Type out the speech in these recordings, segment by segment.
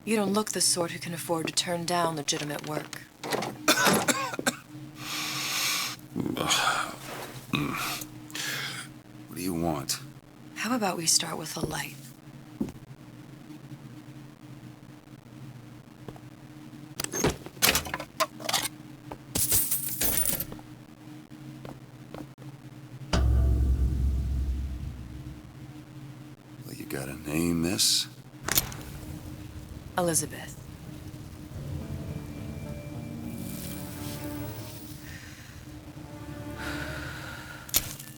You don't look the sort who can afford to turn down legitimate work. What do you want? How about we start with a light? Well, you got a name, miss? Elizabeth.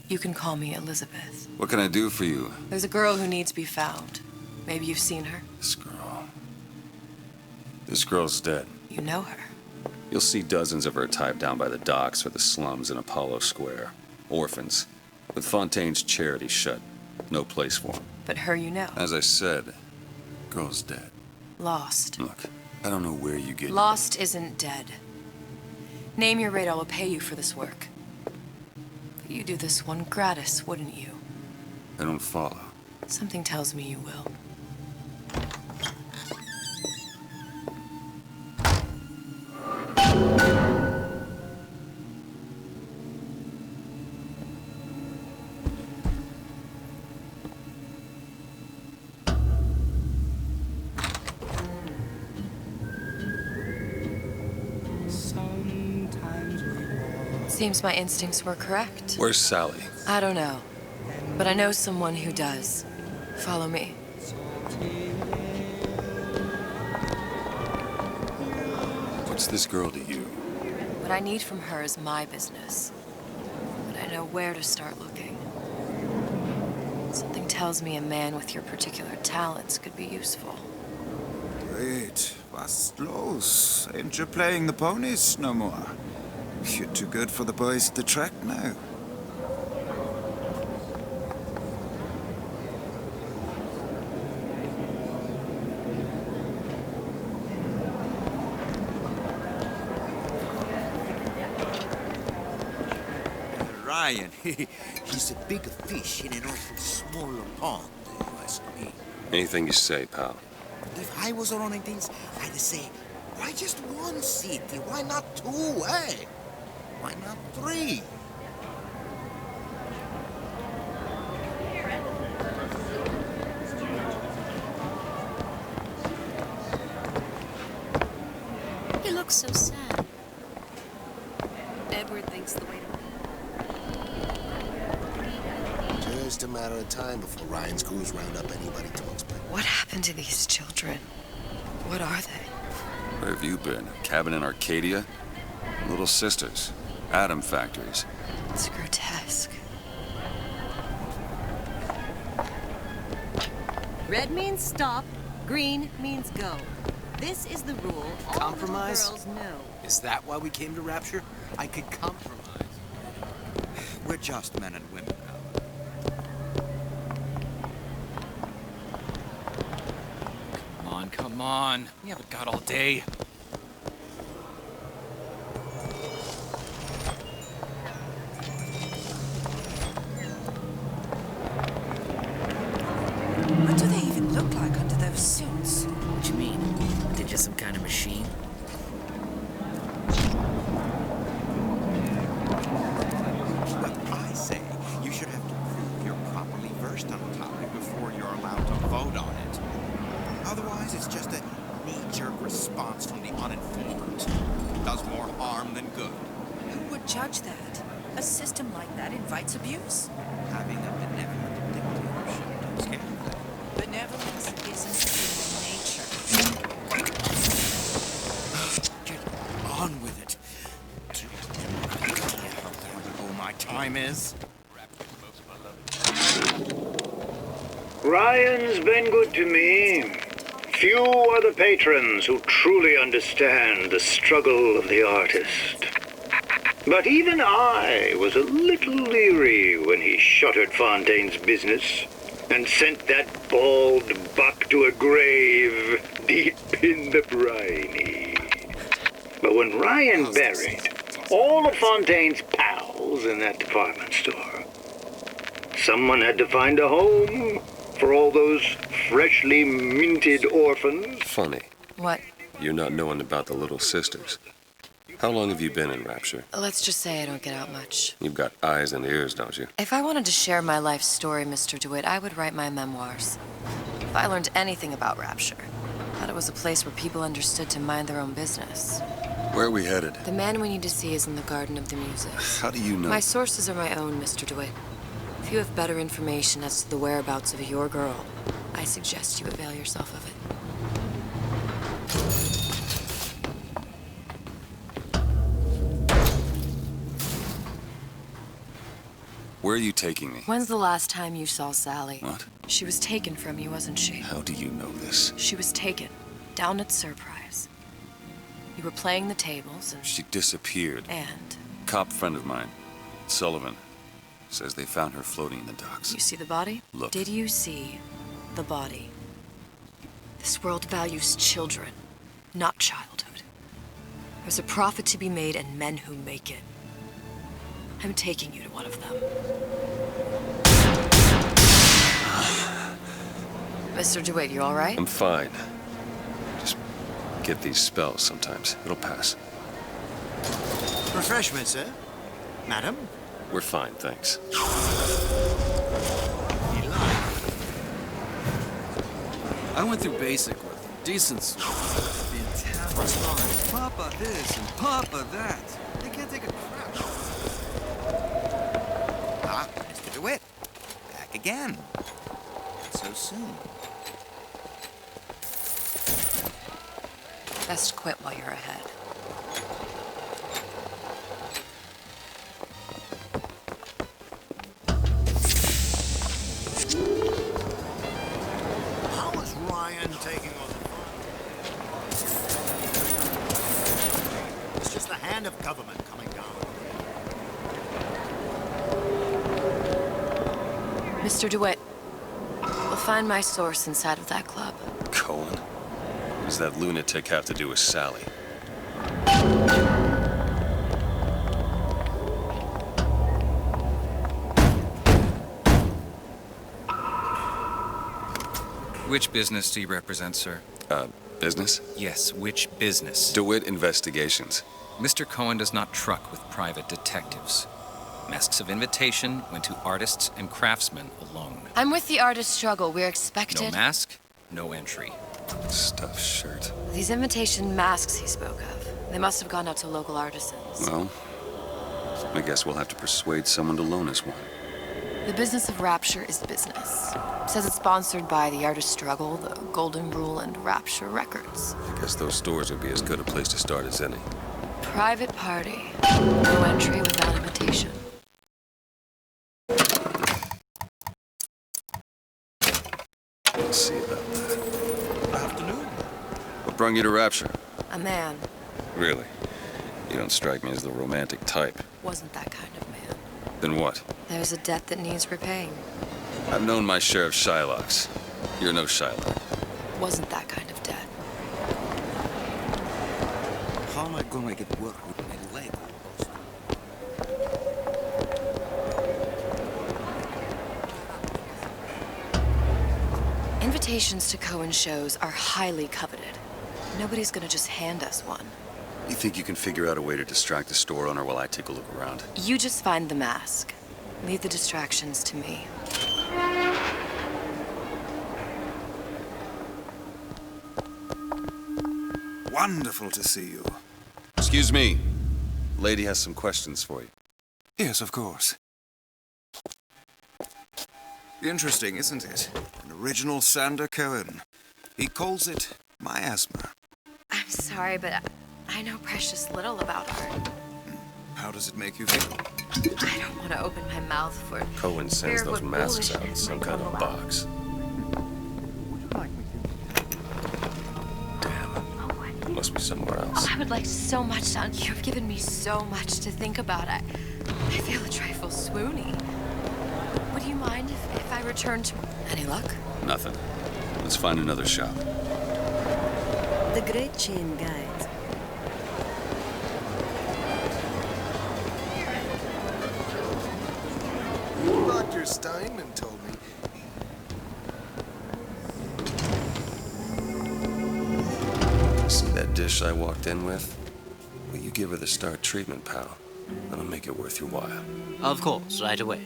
You can call me Elizabeth. What can I do for you? There's a girl who needs to be found. Maybe you've seen her. This girl. This girl's dead. You know her. You'll see dozens of her type down by the docks or the slums in Apollo Square. Orphans. With Fontaine's charity shut. No place for them. But her you know. As I said, girl's dead. Lost. Look, I don't know where you get... Lost isn't dead. Name your rate, I will pay you for this work. But you do this one gratis, wouldn't you? I don't follow. Something tells me you will. Seems my instincts were correct. Where's Sally? I don't know, but I know someone who does. Follow me. What's this girl to you? What I need from her is my business. But I know where to start looking. Something tells me a man with your particular talents could be useful. Wait, was los? Ain't you playing the ponies no more? You're too good for the boys at the track now. Ryan, he's a bigger fish in an awful smaller pond, you ask me. Anything you say, pal. If I was running things, I'd say, why just one city? Why not two, eh? Why not three? He looks so sad. Edward thinks the way to... Just a matter of time before Ryan's crews round up anybody talks back. What happened to these children? What are they? Where have you been? A cabin in Arcadia? Little sisters. Atom factories. It's grotesque. Red means stop, green means go. This is the rule all Compromise? the little girls know. Is that why we came to Rapture? I could compromise. We're just men and women now. Come on. We haven't got all day. What do they even look like under those suits? What do you mean? They're just some kind of machine? But I say you should have to prove you're properly versed on the topic before you're allowed to vote on it. Otherwise, it's just a knee-jerk response from the uninformed. Does more harm than good. Who would judge that? A system like that invites abuse. Having a benevolent dictatorship does scare them. Benevolence isn't human nature. Get on with it. Do you have any idea how valuable my time is? Ryan's been good to me. Few are the patrons who truly understand the struggle of the artist. But even I was a little leery when he shuttered Fontaine's business and sent that bald buck to a grave deep in the briny. But when Ryan buried all of Fontaine's pals in that department store, someone had to find a home for all those freshly minted orphans. Funny. What? You not knowing about the Little Sisters. How long have you been in Rapture? Let's just say I don't get out much. You've got eyes and ears, don't you? If I wanted to share my life story, Mr. DeWitt, I would write my memoirs. If I learned anything about Rapture, I thought it was a place where people understood to mind their own business. Where are we headed? The man we need to see is in the Garden of the Muses. How do you know? My sources are my own, Mr. DeWitt. If you have better information as to the whereabouts of your girl, I suggest you avail yourself of it. Where are you taking me? When's the last time you saw Sally? What? She was taken from you, wasn't she? How do you know this? She was taken, down at Surprise. You were playing the tables and... She disappeared. And? Cop friend of mine, Sullivan, says they found her floating in the docks. You see the body? Look. Did you see the body? This world values children, not childhood. There's a profit to be made and men who make it. I'm taking you to one of them. Mr. DeWitt, you all right? I'm fine. Just get these spells sometimes. It'll pass. Refreshment, sir. Madam? We're fine, thanks. I went through basic with decency. Response. Papa this and Papa that. They can't take a crap. Ah, Mr. DeWitt. Back again. So soon. Best quit while you're ahead. How is Ryan taking on the phone? It's just the hand of government coming down. Mr. DeWitt, we'll find my source inside of that club. Cohen? What does that lunatic have to do with Sally? Which business do you represent, sir? Business? Yes, which business? DeWitt Investigations. Mr. Cohen does not truck with private detectives. Masks of invitation went to artists and craftsmen alone. I'm with the artist struggle. We're expected... No mask, no entry. Stuffed shirt. These invitation masks he spoke of, they must have gone out to local artisans. Well, I guess we'll have to persuade someone to loan us one. The business of Rapture is business. It says it's sponsored by the Artist Struggle, the Golden Rule, and Rapture Records. I guess those stores would be as good a place to start as any. Private party. No entry without invitation. Let's see about that. Afternoon. What brung you to Rapture? A man. Really? You don't strike me as the romantic type. Wasn't that kind of man. Then what? There's a debt that needs repaying. I've known my share of Shylocks. You're no Shylock. Wasn't that kind of debt. How am I going to make it work with my leg? Invitations to Cohen shows are highly coveted. Nobody's gonna just hand us one. You think you can figure out a way to distract the store owner while I take a look around? You just find the mask. Leave the distractions to me. Wonderful to see you. Excuse me. Lady has some questions for you. Yes, of course. Interesting, isn't it? An original Sander Cohen. He calls it miasma. I'm sorry, but I know precious little about art. How does it make you feel? I don't want to open my mouth for... Cohen sends those what masks out in foolishness some might kind come of about. box. Damn. Must be somewhere else. Oh, I would like so much to... You've given me so much to think about. I feel a trifle swoony. Would you mind if I return to... Any luck? Nothing. Let's find another shop. The Great Chain Guide. Dr. Steinman told me. dish I walked in with? Will you give her the Star treatment, pal? That'll make it worth your while. Of course, right away.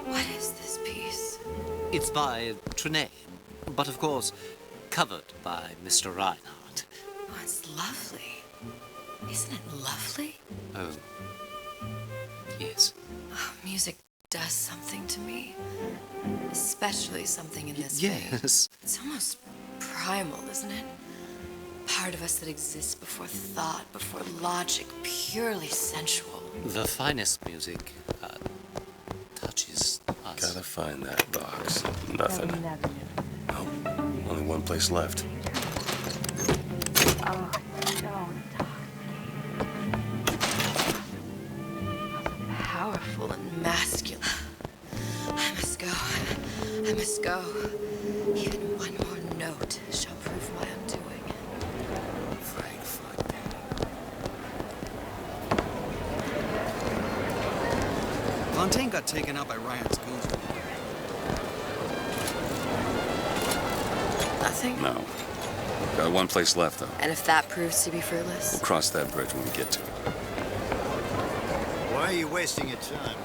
What is this piece? It's by Trenet, but of course, covered by Mr. Reinhardt. Oh, it's lovely. Isn't it lovely? Oh, yes. Oh, music does something to me. Especially something in this way. Yes. It's almost primal, isn't it? Part of us that exists before thought, before logic, purely sensual. The finest music touches us. Gotta find that box. Nothing. Oh, only one place left. Oh, don't talk. Powerful and masculine. I must go. I must go. Even one more note shall prove my undoing. Fontaine got taken out by Ryan's goons. Nothing? No. Got one place left, though. And if that proves to be fruitless? We'll cross that bridge when we get to it. Why are you wasting your time?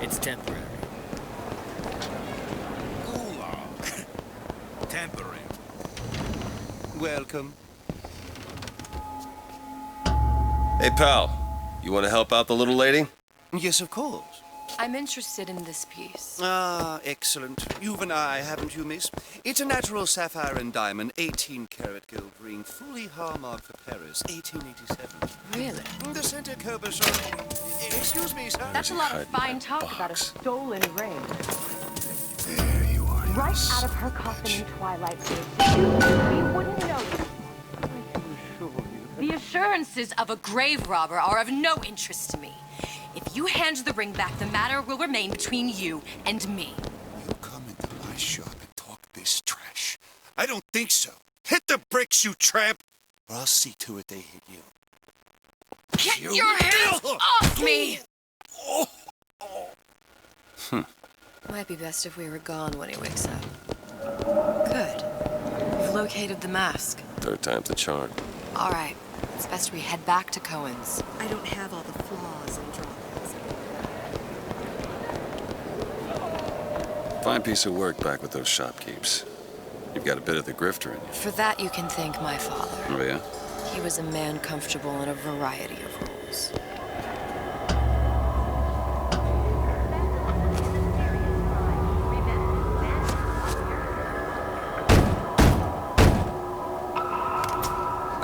It's temporary. Gulag. Temporary. Welcome. Hey, pal. You want to help out the little lady? Yes, of course. I'm interested in this piece. Ah, excellent. You've an eye, haven't you, miss? It's a natural sapphire and diamond, 18-karat gold ring, fully hallmarked for Paris, 1887. Really? The center cobus. Excuse me, sir. That's a lot of fine talk about a stolen ring. There you are. Right out of her coffin in Twilight Village. We wouldn't know. The assurances of a grave robber are of no interest to me. If you hand the ring back, the matter will remain between you and me. You come into my shop and talk this trash. I don't think so. Hit the bricks, you tramp, or I'll see to it they hit you. Get your hands off me! Might be best if we were gone when he wakes up. Good. We've located the mask. Third time's the charm. All right. It's best we head back to Cohen's. I don't have all the flaws and drawbacks. Fine piece of work back with those shopkeepers. You've got a bit of the grifter in you. For that, you can thank my father. Oh, yeah? He was a man comfortable in a variety of roles.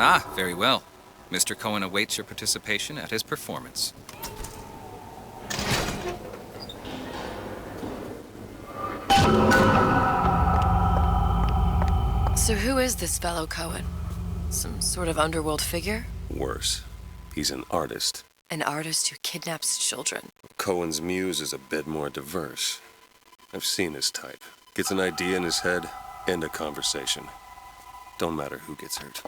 Ah, very well. Mr. Cohen awaits your participation at his performance. So who is this fellow Cohen? Some sort of underworld figure? Worse. He's an artist. An artist who kidnaps children. Cohen's muse is a bit more diverse. I've seen his type. Gets an idea in his head, end a conversation. Don't matter who gets hurt.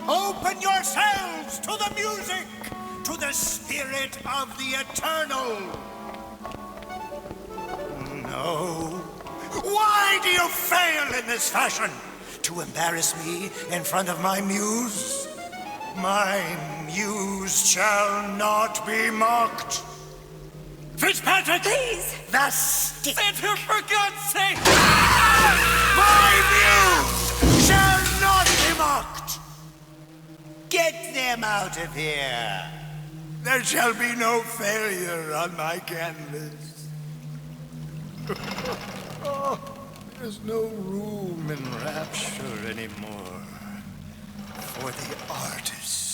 Open yourselves to the music, to the spirit of the eternal. No. Why do you fail in this fashion? To embarrass me in front of my muse? My muse shall not be mocked. Fitzpatrick! Please! The stick! Save her for God's sake! My muse shall not be mocked! Get them out of here! There shall be no failure on my canvas. Oh, there's no room in rapture anymore for the artist.